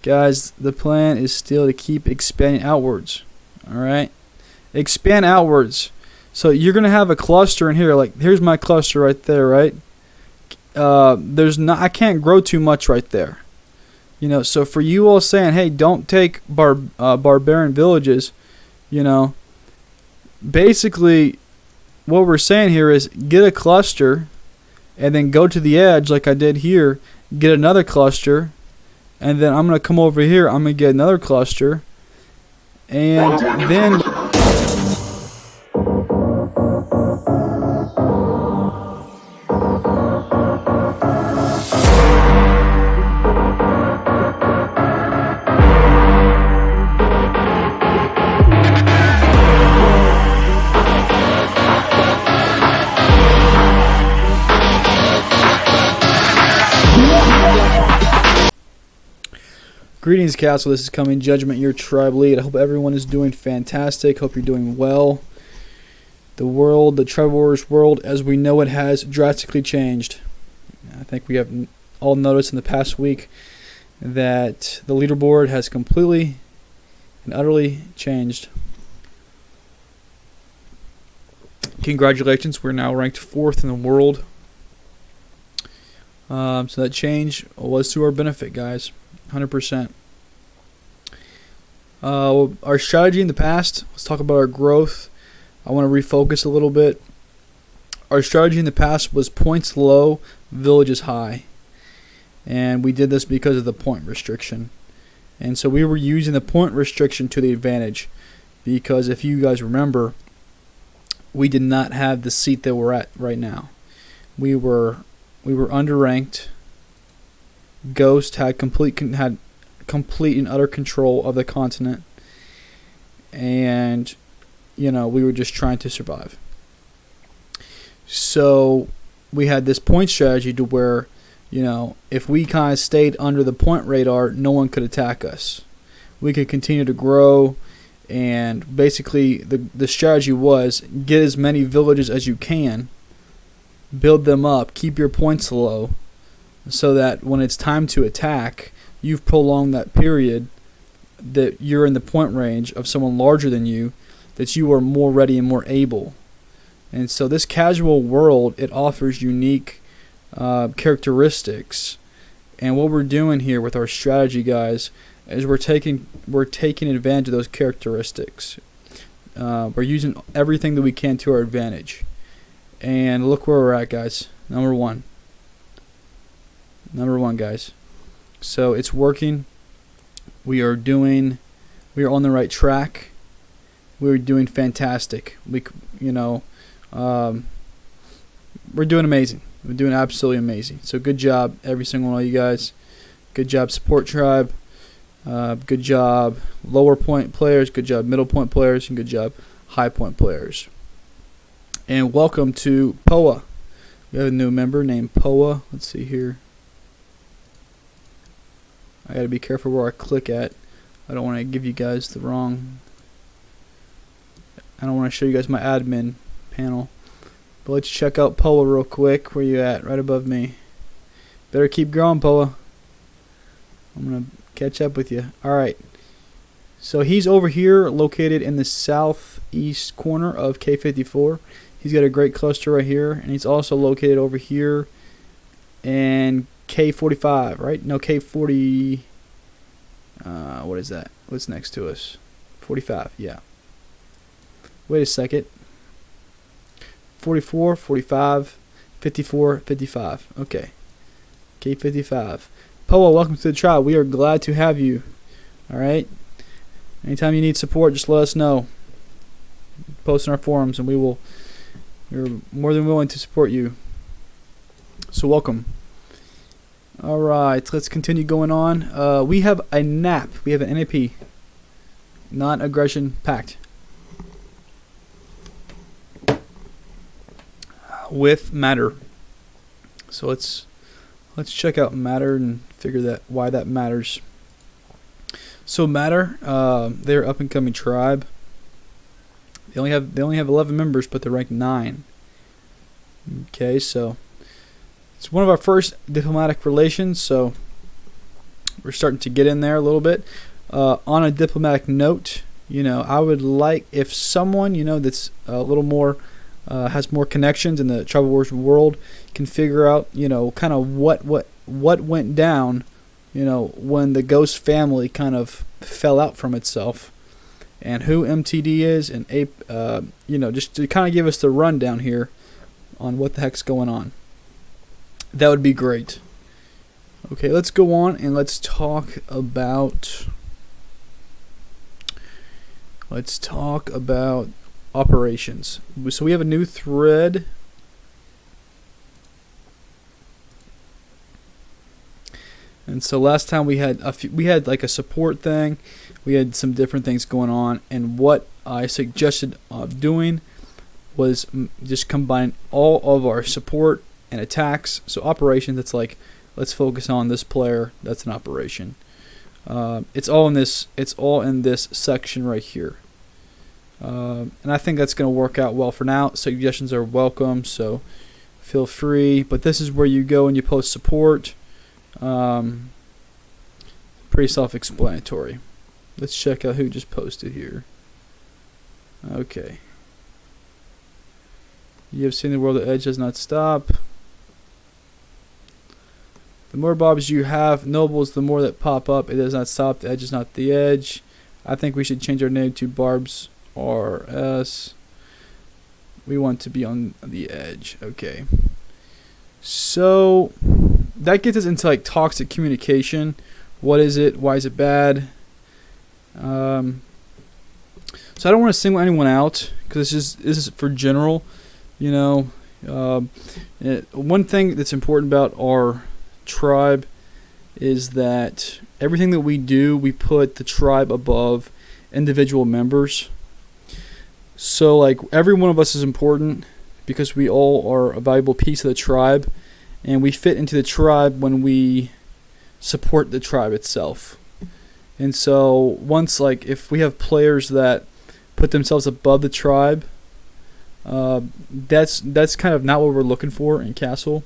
Guys, the plan is still to keep expanding outwards. Alright? Expand outwards. So you're going to have a cluster in here. Like, here's my cluster right there, right? I can't grow too much right there. You know, so for you all saying, hey, don't take barbarian villages, you know, basically what we're saying here is get a cluster and then go to the edge like I did here, get another cluster, and then I'm going to come over here, I'm going to get another cluster, and then greetings, Castle. This is Coming Judgment, your tribe lead. I hope everyone is doing fantastic. Hope you're doing well. The world, the Tribal Warriors world, as we know it, has drastically changed. I think we have all noticed in the past week that the leaderboard has completely and utterly changed. Congratulations, we're now ranked 4th in the world. So that change was to our benefit, guys. 100%. Our strategy in the past, let's talk about our growth. I want to refocus a little bit. Our strategy in the past was points low, villages high. And we did this because of the point restriction. And so we were using the point restriction to the advantage. Because if you guys remember, we did not have the seat that we're at right now. We were underranked. Ghost had complete and utter control of the continent, and you know, we were just trying to survive. So we had this point strategy to where, you know, if we kind of stayed under the point radar, no one could attack us. We could continue to grow, and basically the strategy was get as many villages as you can, build them up, keep your points low, so that when it's time to attack, you've prolonged that period that you're in the point range of someone larger than you, that you are more ready and more able. And so this casual world, it offers unique characteristics. And what we're doing here with our strategy, guys, is we're taking advantage of those characteristics. We're using everything that we can to our advantage. And look where we're at, guys. Number one, guys. So it's working. We are on the right track. We're doing fantastic. We're doing amazing. We're doing absolutely amazing. So good job, every single one of you guys. Good job, support tribe. Good job, lower point players. Good job, middle point players, and good job, high point players. And welcome to Poa. We have a new member named Poa. Let's see here. I gotta be careful where I click at. I don't want to give you guys the wrong. I don't want to show you guys my admin panel. But let's check out Poa real quick. Where you at? Right above me. Better keep growing, Poa. I'm gonna catch up with you. Alright. So he's over here, located in the southeast corner of K54. He's got a great cluster right here, and he's also located over here in K45, right? No, K40. What is that? What's next to us? 45, yeah. Wait a second. 44, 45, 54, 55. Okay. K55. Poa, welcome to the tribe. We are glad to have you. Alright? Anytime you need support, just let us know. Post in our forums, and we're more than willing to support you. So welcome. Alright, let's continue going on. We have a NAP. We have an NAP. Non-Aggression Pact. With Matter. So let's check out Matter and figure that why that matters. So Matter, they're up and coming tribe. They only have 11 members, but they're ranked 9. Okay, so it's one of our first diplomatic relations, so we're starting to get in there a little bit. On a diplomatic note, I would like if someone, that's a little more, has more connections in the Tribal Wars world, can figure out, kind of what went down, when the Ghost family kind of fell out from itself, and who MTD is, and just to kind of give us the rundown here on what the heck's going on. That would be great. Okay, let's go on and let's talk about operations. So we have a new thread. And so last time we had like a support thing. We had some different things going on, and what I suggested doing was just combine all of our support and attacks. So operations, it's like, let's focus on this player. That's an operation. It's all in this section right here. And I think that's going to work out well for now. Suggestions are welcome, so feel free. But this is where you go and you post support. Pretty self-explanatory. Let's check out who just posted here. Okay. You have seen the world of Edge does not stop. The more Bobs you have, nobles, the more that pop up. It does not stop. The Edge is not the Edge. I think we should change our name to Barbs RS. We want to be on the Edge. Okay. So that gets us into like toxic communication. What is it? Why is it bad? So I don't want to single anyone out because this is for general. One thing that's important about our tribe is that everything that we do, we put the tribe above individual members. So like every one of us is important because we all are a valuable piece of the tribe, and we fit into the tribe when we support the tribe itself. And so once, like, if we have players that put themselves above the tribe, that's kind of not what we're looking for in Castle.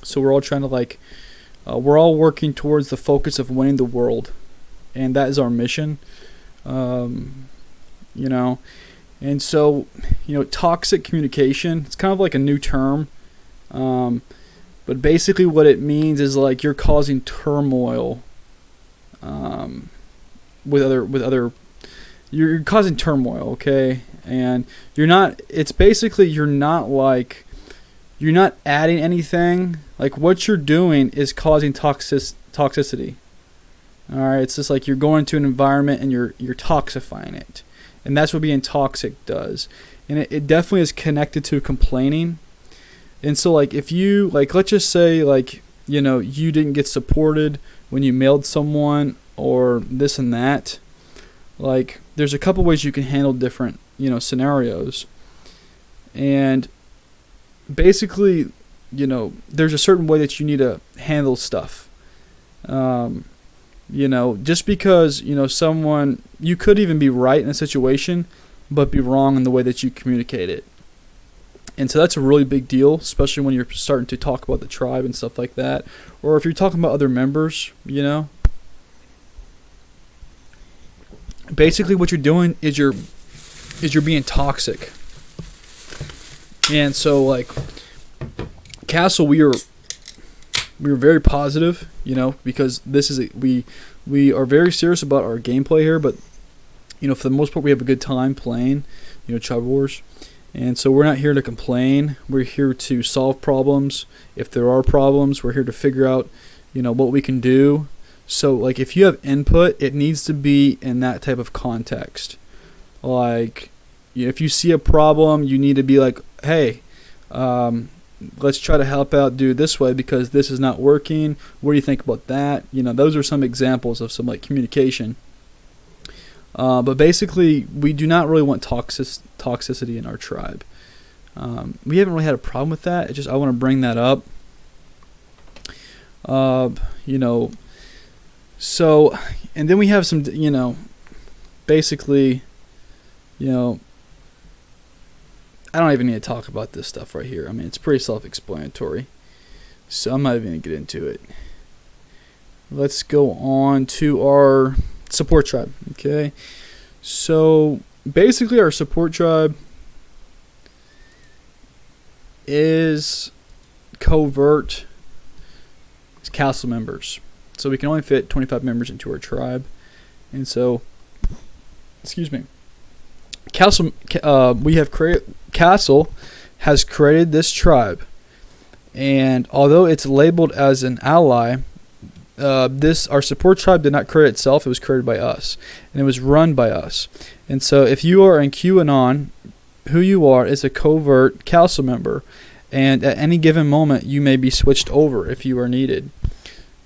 So we're all trying to we're all working towards the focus of winning the world, and that is our mission. And so toxic communication, it's kind of like a new term, but basically what it means is like you're causing turmoil with other you're causing turmoil, okay? And you're not adding anything. Like what you're doing is causing toxicity. All right, it's just like you're going to an environment and you're toxifying it. And that's what being toxic does. And it definitely is connected to complaining. And so like if you let's just say you didn't get supported when you mailed someone or this and that, like there's a couple ways you can handle different scenarios. And basically there's a certain way that you need to handle stuff. Just because someone, you could even be right in a situation but be wrong in the way that you communicate it. And so that's a really big deal, especially when you're starting to talk about the tribe and stuff like that, or if you're talking about other members. Basically what you're doing is you're being toxic. And so like Castle, we were very positive, because this is we are very serious about our gameplay here, but for the most part we have a good time playing Tribal Wars. And so we're not here to complain. We're here to solve problems. If there are problems, we're here to figure out what we can do. So like if you have input, it needs to be in that type of context. Like if you see a problem, you need to be like, hey, let's try to help out, do it this way because this is not working. What do you think about that? Those are some examples of some communication. But basically, we do not really want toxicity in our tribe. We haven't really had a problem with that. It's just I want to bring that up. So, and then we have some, basically, I don't even need to talk about this stuff right here. I mean, it's pretty self-explanatory. So I'm not even going to get into it. let's go on to our support tribe. Okay, so basically our support tribe is covert castle members. So we can only fit 25 members into our tribe, and so, excuse me, Castle has created this tribe, and although it's labeled as an ally, our support tribe did not create itself. It was created by us, and it was run by us. And so if you are in QAnon, who you are is a covert council member, and at any given moment you may be switched over if you are needed.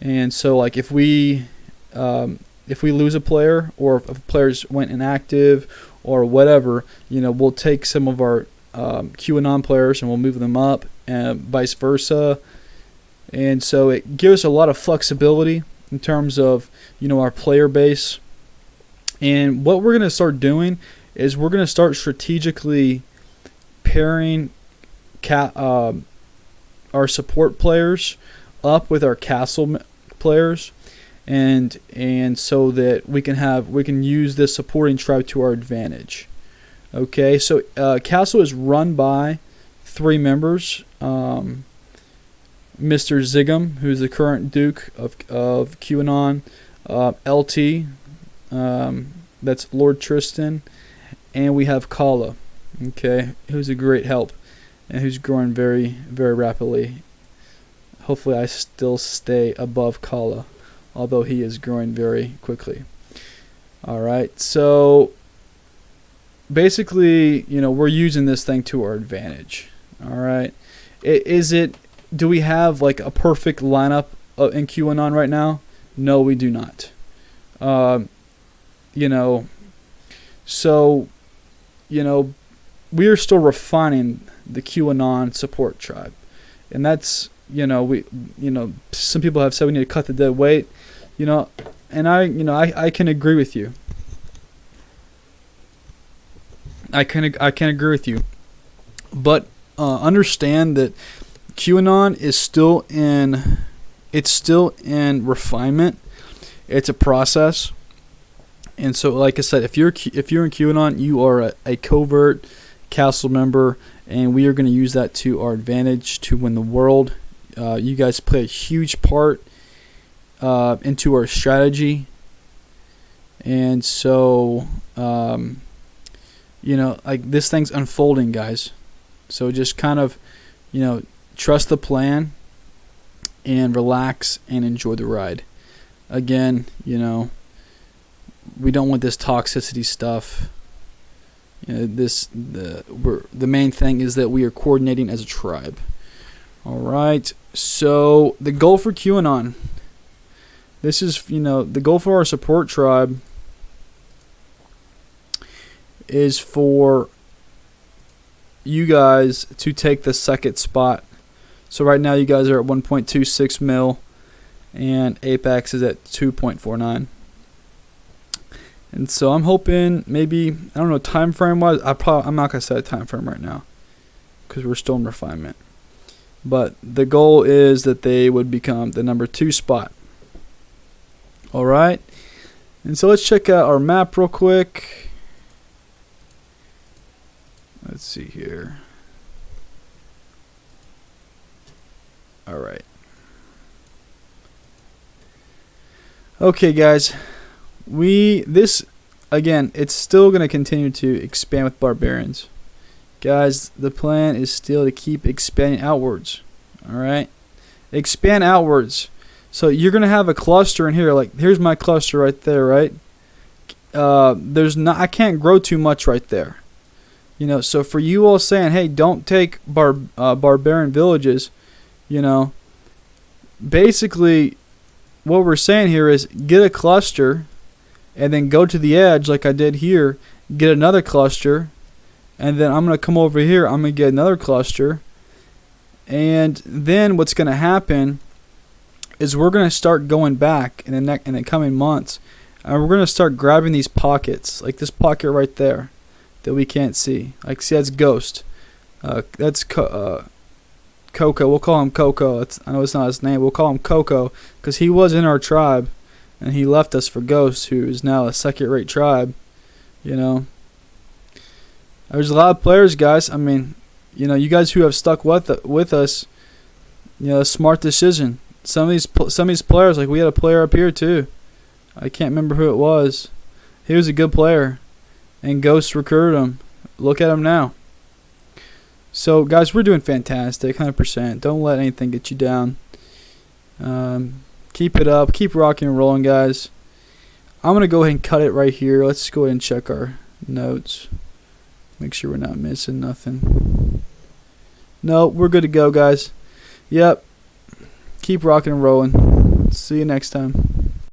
And so, like, if we lose a player, or if players went inactive or whatever, we'll take some of our QAnon players and we'll move them up, and vice versa. And so it gives a lot of flexibility in terms of our player base. And what we're going to start doing is we're going to start strategically pairing our support players up with our castle players, and so that we can use this supporting tribe to our advantage. Okay, so castle is run by 3 members. Mr. Zigam, who's the current Duke of QAnon, LT, that's Lord Tristan, and we have Kala, okay, who's a great help and who's growing very, very rapidly. Hopefully I still stay above Kala, although he is growing very quickly. Alright, so basically, we're using this thing to our advantage. Alright, do we have like a perfect lineup in QAnon right now? No, we do not. So, we are still refining the QAnon support tribe. And that's, some people have said we need to cut the dead weight, and I can agree with you. I can agree with you. But understand that QAnon is still in refinement. It's a process. And so, like I said, if you're in QAnon, you are a covert castle member, and we are going to use that to our advantage to win the world. You guys play a huge part into our strategy, and so like, this thing's unfolding, guys. So just kind of trust the plan and relax and enjoy the ride. Again, we don't want this toxicity stuff. The main thing is that we are coordinating as a tribe. All right. So the goal for QAnon. This is, the goal for our support tribe is for you guys to take the second spot. So right now you guys are at 1.26 mil, and Apex is at 2.49. And so I'm hoping maybe, I don't know, time frame wise, I'm not gonna set a time frame right now because we're still in refinement. But the goal is that they would become the number 2 spot. All right. And so let's check out our map real quick. Let's see here. All right. Okay, guys. Again, it's still going to continue to expand with barbarians. Guys, the plan is still to keep expanding outwards. All right? Expand outwards. So you're going to have a cluster in here. Like, here's my cluster right there, right? I can't grow too much right there. So for you all saying, hey, don't take barbarian villages, basically what we're saying here is get a cluster and then go to the edge like I did here, get another cluster, and then I'm going to come over here, I'm going to get another cluster, and then what's going to happen is we're going to start going back in the coming months, and we're going to start grabbing these pockets, like this pocket right there that we can't see. Like, see, that's Ghost. That's Coco. We'll call him Coco. I know it's not his name. We'll call him Coco because he was in our tribe, and he left us for Ghost, who is now a second-rate tribe. You know, there's a lot of players, guys. I mean, you know, you guys who have stuck with us, you know, smart decision. Some of these players, like we had a player up here too. I can't remember who it was. He was a good player, and Ghost recruited him. Look at him now. So, guys, we're doing fantastic, 100%. Don't let anything get you down. Keep it up. Keep rocking and rolling, guys. I'm going to go ahead and cut it right here. Let's go ahead and check our notes. Make sure we're not missing nothing. No, we're good to go, guys. Yep. Keep rocking and rolling. See you next time.